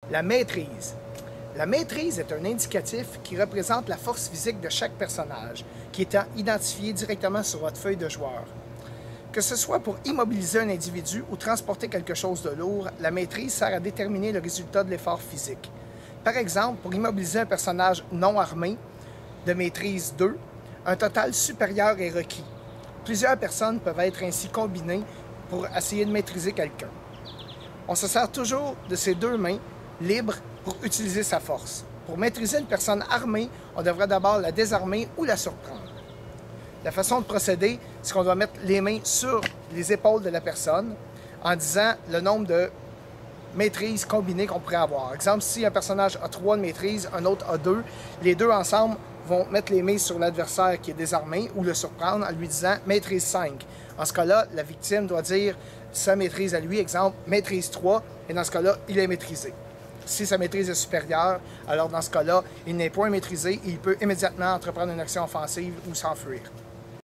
La maîtrise. La maîtrise est un indicatif qui représente la force physique de chaque personnage, qui est identifié directement sur votre feuille de joueur. Que ce soit pour immobiliser un individu ou transporter quelque chose de lourd, la maîtrise sert à déterminer le résultat de l'effort physique. Par exemple, pour immobiliser un personnage non armé de maîtrise 2, un total supérieur est requis. Plusieurs personnes peuvent être ainsi combinées pour essayer de maîtriser quelqu'un. On se sert toujours de ses deux mains libres pour utiliser sa force. Pour maîtriser une personne armée, on devrait d'abord la désarmer ou la surprendre. La façon de procéder, c'est qu'on doit mettre les mains sur les épaules de la personne en disant le nombre de maîtrises combinées qu'on pourrait avoir. Exemple, si un personnage a 3 de maîtrise, un autre a 2, les deux ensemble vont mettre les mains sur l'adversaire qui est désarmé ou le surprendre en lui disant maîtrise 5. En ce cas-là, la victime doit dire sa maîtrise à lui, exemple, maîtrise 3, et dans ce cas-là, il est maîtrisé. Si sa maîtrise est supérieure, alors dans ce cas-là, il n'est point maîtrisé et il peut immédiatement entreprendre une action offensive ou s'enfuir.